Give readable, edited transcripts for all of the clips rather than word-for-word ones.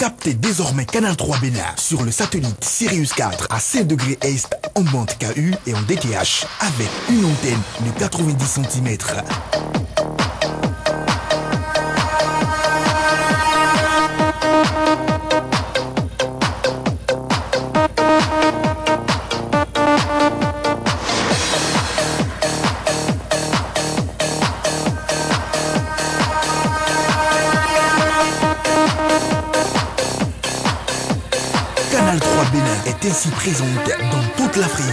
Captez désormais Canal 3 Bénin sur le satellite Sirius 4 à 5 degrés Est en bande KU et en DTH avec une antenne de 90 cm. Canal 3 Bénin est ainsi présente dans toute l'Afrique.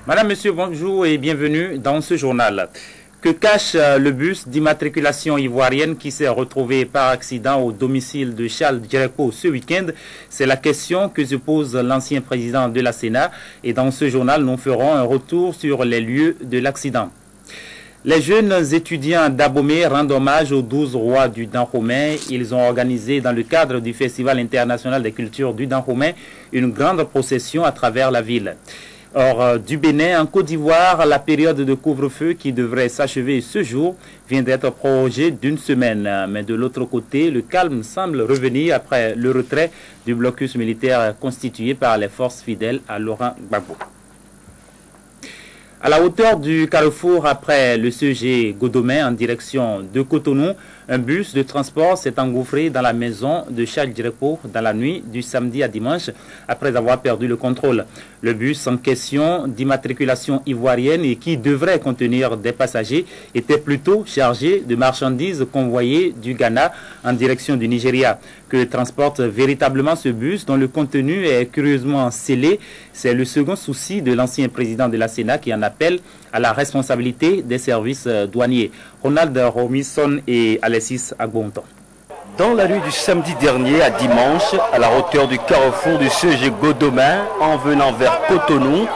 Madame, Monsieur, bonjour et bienvenue dans ce journal. Que cache le bus d'immatriculation ivoirienne qui s'est retrouvé par accident au domicile de Charles Djerepo ce week-end? C'est la question que se pose l'ancien président de la Sénat et dans ce journal, nous ferons un retour sur les lieux de l'accident. Les jeunes étudiants d'Abomey rendent hommage aux 12 rois du Dahomey. Ils ont organisé dans le cadre du Festival international des cultures du Dahomey une grande procession à travers la ville. Or, du Bénin, en Côte d'Ivoire, la période de couvre-feu qui devrait s'achever ce jour vient d'être prorogée d'une semaine. Mais de l'autre côté, le calme semble revenir après le retrait du blocus militaire constitué par les forces fidèles à Laurent Gbagbo. À la hauteur du carrefour après le CG Godomé en direction de Cotonou, un bus de transport s'est engouffré dans la maison de Charles Djerepo dans la nuit du samedi à dimanche après avoir perdu le contrôle. Le bus en question d'immatriculation ivoirienne et qui devrait contenir des passagers était plutôt chargé de marchandises convoyées du Ghana en direction du Nigeria. Que transporte véritablement ce bus dont le contenu est curieusement scellé? C'est le second souci de l'ancien président de la Sénat qui en appelle à la responsabilité des services douaniers. Ronald Robinson et Alexis Agbonton. Dans la nuit du samedi dernier à dimanche, à la hauteur du carrefour du CG Godomain, en venant vers Cotonou,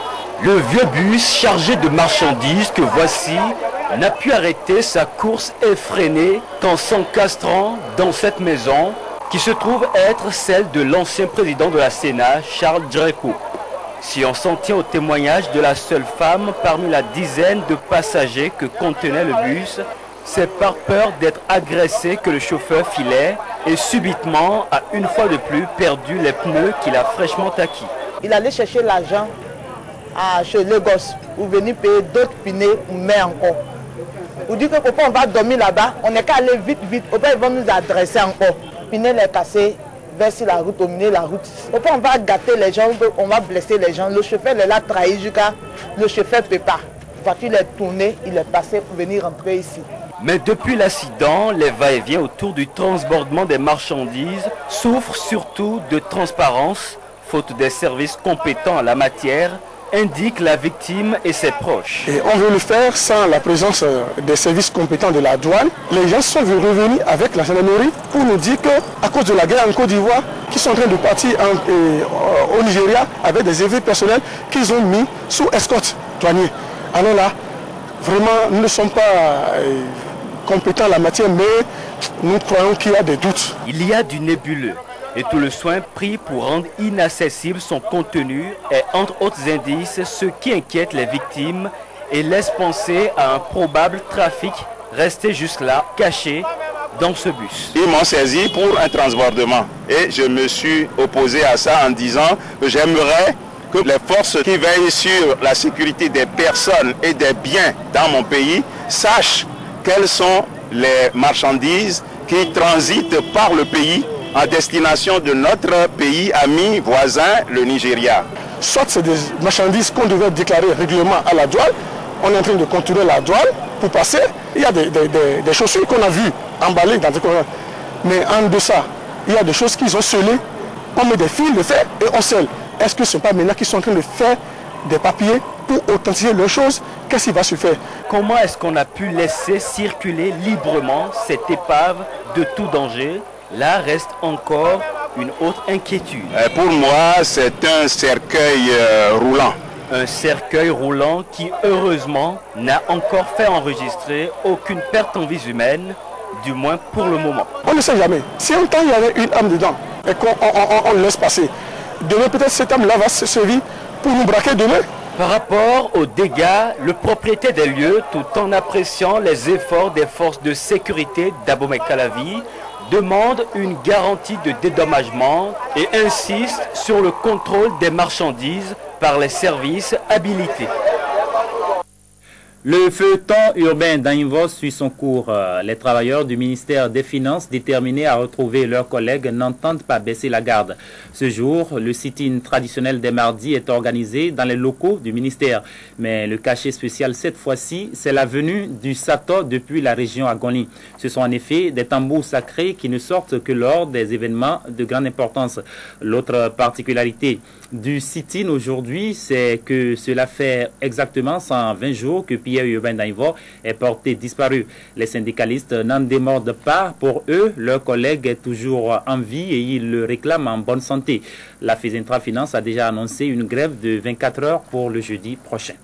le vieux bus chargé de marchandises que voici n'a pu arrêter sa course effrénée qu'en s'encastrant dans cette maison qui se trouve être celle de l'ancien président de la Sénat, Charles Djerepo. Si on s'en tient au témoignage de la seule femme parmi la dizaine de passagers que contenait le bus, c'est par peur d'être agressé que le chauffeur filait et subitement a une fois de plus perdu les pneus qu'il a fraîchement acquis. Il allait chercher l'argent chez Lagos pour venir payer d'autres pneus pour mettre encore. Vous dites que papa, on va dormir là-bas, on n'est qu'à aller vite, papa, ils vont nous adresser encore. Le pneu est cassé. Verser la route, au milieu de la route. On va gâter les gens, on va blesser les gens. Le chauffeur l'a trahi jusqu'à... Le chauffeur ne peut pas. La voiture est tournée, il est passé pour venir rentrer ici. Mais depuis l'accident, les va-et-vient autour du transbordement des marchandises souffrent surtout de transparence, faute des services compétents en la matière, indique la victime et ses proches. Et on veut le faire sans la présence des services compétents de la douane. Les gens sont revenus avec la gendarmerie pour nous dire qu'à cause de la guerre en Côte d'Ivoire, qu'ils sont en train de partir au Nigeria avec des effets personnels qu'ils ont mis sous escorte douanier. Alors là, vraiment, nous ne sommes pas compétents en la matière, mais nous croyons qu'il y a des doutes. Il y a du nébuleux. Et tout le soin pris pour rendre inaccessible son contenu est entre autres indices ce qui inquiète les victimes et laisse penser à un probable trafic resté jusque-là caché dans ce bus. Ils m'ont saisi pour un transbordement et je me suis opposé à ça en disant que j'aimerais que les forces qui veillent sur la sécurité des personnes et des biens dans mon pays sachent quelles sont les marchandises qui transitent par le pays à destination de notre pays ami voisin, le Nigeria. Soit c'est des marchandises qu'on devait déclarer régulièrement à la douane, on est en train de contourner la douane pour passer. Il y a des chaussures qu'on a vues emballées dans des conteneurs. Mais en deçà, il y a des choses qu'ils ont scellées, on met des fils de fer et on scelle. Est-ce que ce n'est pas maintenant qu'ils sont en train de faire des papiers pour authentifier leurs choses? Qu'est-ce qui va se faire? Comment est-ce qu'on a pu laisser circuler librement cette épave de tout danger? Là reste encore une autre inquiétude. Pour moi, c'est un cercueil roulant. Un cercueil roulant qui, heureusement, n'a encore fait enregistrer aucune perte en vie humaine, du moins pour le moment. On ne sait jamais. Si un temps il y avait une âme dedans et qu'on le laisse passer, demain peut-être cette âme-là va se servir pour nous braquer demain. Par rapport aux dégâts, le propriétaire des lieux, tout en appréciant les efforts des forces de sécurité d'Abomey-Calavi, demande une garantie de dédommagement et insiste sur le contrôle des marchandises par les services habilités. Le feuilleton urbain d'Ainvos suit son cours. Les travailleurs du ministère des Finances, déterminés à retrouver leurs collègues, n'entendent pas baisser la garde. Ce jour, le sit-in traditionnel des mardis est organisé dans les locaux du ministère. Mais le cachet spécial cette fois-ci, c'est la venue du Sato depuis la région Agoni. Ce sont en effet des tambours sacrés qui ne sortent que lors des événements de grande importance. L'autre particularité du sit-in aujourd'hui, c'est que cela fait exactement 120 jours que Pierre Urbain d'Ainvos est porté disparu. Les syndicalistes n'en démordent pas. Pour eux, leur collègue est toujours en vie et ils le réclament en bonne santé. La FESINTRA Finance a déjà annoncé une grève de 24 heures pour le jeudi prochain.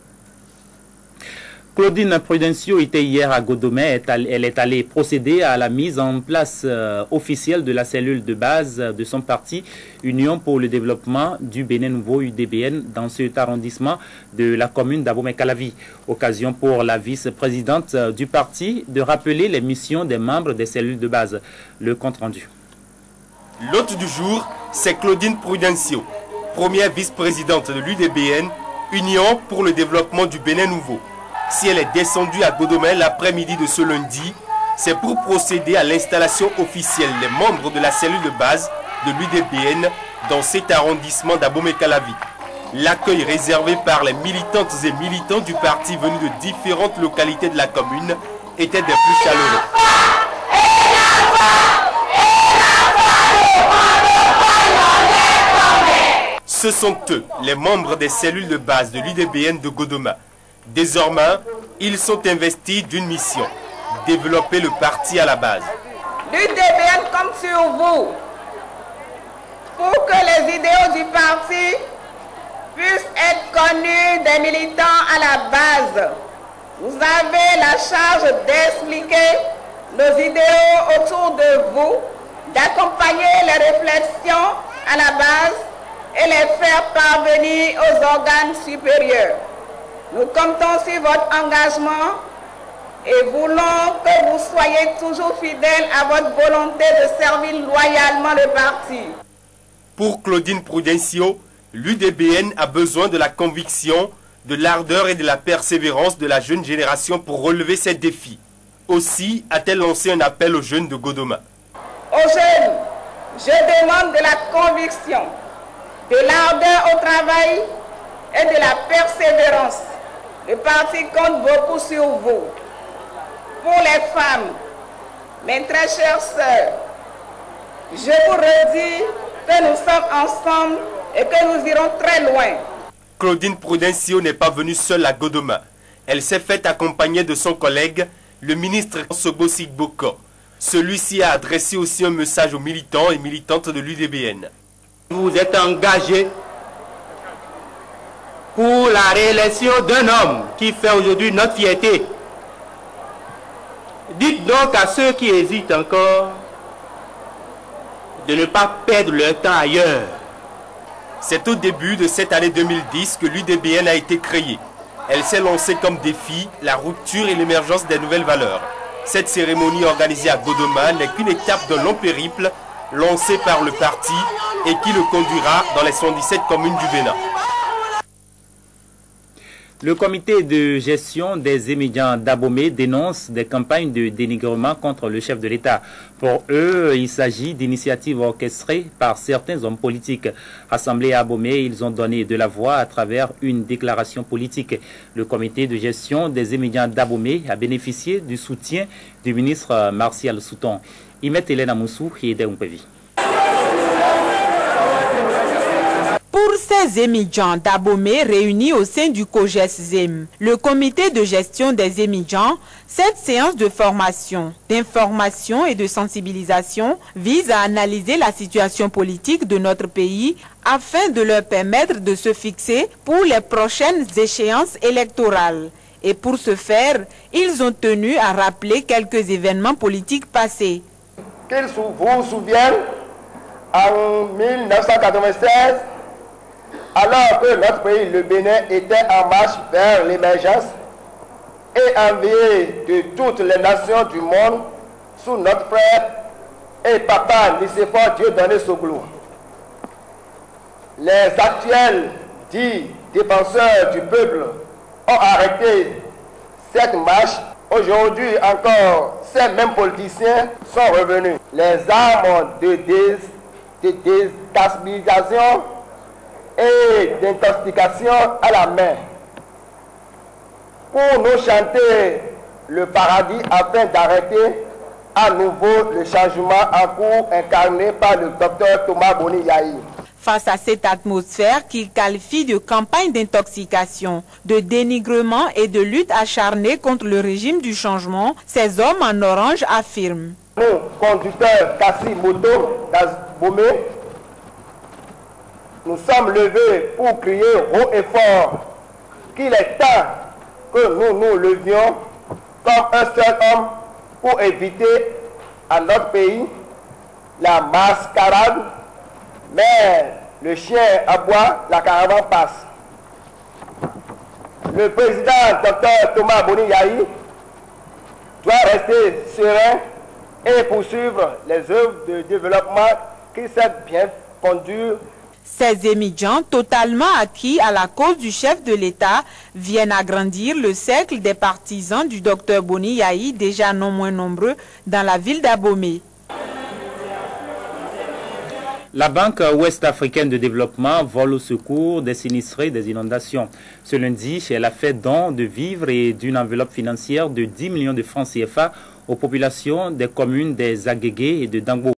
Claudine Prudencio était hier à Godomé. Elle est allée procéder à la mise en place officielle de la cellule de base de son parti, Union pour le développement du Bénin Nouveau, UDBN, dans cet arrondissement de la commune d'Abomey-Calavi. Occasion pour la vice-présidente du parti de rappeler les missions des membres des cellules de base. Le compte rendu. L'hôte du jour, c'est Claudine Prudencio, première vice-présidente de l'UDBN, Union pour le développement du Bénin Nouveau. Si elle est descendue à Godomé l'après-midi de ce lundi, c'est pour procéder à l'installation officielle des membres de la cellule de base de l'UDBN dans cet arrondissement d'Abomey-Calavi. L'accueil réservé par les militantes et militants du parti venus de différentes localités de la commune était des plus chaleureux. Ce sont eux, les membres des cellules de base de l'UDBN de Godomé. Désormais, ils sont investis d'une mission, développer le parti à la base. L'UDBN compte sur vous pour que les idéaux du parti puissent être connus des militants à la base. Vous avez la charge d'expliquer nos idéaux autour de vous, d'accompagner les réflexions à la base et les faire parvenir aux organes supérieurs. Nous comptons sur votre engagement et voulons que vous soyez toujours fidèles à votre volonté de servir loyalement le parti. Pour Claudine Prudencio, l'UDBN a besoin de la conviction, de l'ardeur et de la persévérance de la jeune génération pour relever ces défis. Aussi a-t-elle lancé un appel aux jeunes de Godomé. Aux jeunes, je demande de la conviction, de l'ardeur au travail et de la persévérance. Le parti compte beaucoup sur vous. Pour les femmes, mes très chères sœurs, je vous redis que nous sommes ensemble et que nous irons très loin. Claudine Prudencio n'est pas venue seule à Godomé. Elle s'est faite accompagner de son collègue, le ministre Sobo Sigboko. Celui-ci a adressé aussi un message aux militants et militantes de l'UDBN. Vous êtes engagés pour la réélection d'un homme qui fait aujourd'hui notre fierté. Dites donc à ceux qui hésitent encore de ne pas perdre leur temps ailleurs. C'est au début de cette année 2010 que l'UDBN a été créée. Elle s'est lancée comme défi la rupture et l'émergence des nouvelles valeurs. Cette cérémonie organisée à Godomé n'est qu'une étape d'un long périple lancé par le parti et qui le conduira dans les 117 communes du Bénin. Le comité de gestion des émédiants d'Abomey dénonce des campagnes de dénigrement contre le chef de l'État. Pour eux, il s'agit d'initiatives orchestrées par certains hommes politiques. Rassemblés à Abomey, ils ont donné de la voix à travers une déclaration politique. Le comité de gestion des émédiants d'Abomey a bénéficié du soutien du ministre Martial Souton. Imet Hélène Amoussou et Deumpevi. Pour ces ces émigrants d'Abomey réunis au sein du COGES-ZEM, le comité de gestion des émigrants, cette séance de formation, d'information et de sensibilisation vise à analyser la situation politique de notre pays afin de leur permettre de se fixer pour les prochaines échéances électorales. Et pour ce faire, ils ont tenu à rappeler quelques événements politiques passés. Qu'ils vous souviennent, en 1996, alors que notre pays, le Bénin, était en marche vers l'émergence et envié de toutes les nations du monde sous notre frère et papa Nicéphore Dieudonné Soglou. Les actuels dits défenseurs du peuple ont arrêté cette marche. Aujourd'hui encore, ces mêmes politiciens sont revenus. Les armes de déstabilisation et d'intoxication à la main pour nous chanter le paradis afin d'arrêter à nouveau le changement en cours incarné par le docteur Thomas Boni Yahi. Face à cette atmosphère qu'il qualifie de campagne d'intoxication, de dénigrement et de lutte acharnée contre le régime du changement, ces hommes en orange affirment. Nous, conducteurs Kassi Moto d'Abomey, nous sommes levés pour crier haut et fort qu'il est temps que nous nous levions comme un seul homme pour éviter à notre pays la mascarade. Mais le chien aboie, la caravane passe. Le président Dr Thomas Boni Yahi doit rester serein et poursuivre les œuvres de développement qui s'est bien conduire. Ces émigrants, totalement acquis à la cause du chef de l'État, viennent agrandir le cercle des partisans du docteur Boni Yahi, déjà non moins nombreux dans la ville d'Abomey. La Banque ouest-africaine de développement vole au secours des sinistrés des inondations. Ce lundi, elle a fait don de vivres et d'une enveloppe financière de 10 millions de francs CFA aux populations des communes des Agégués et de Dangbo.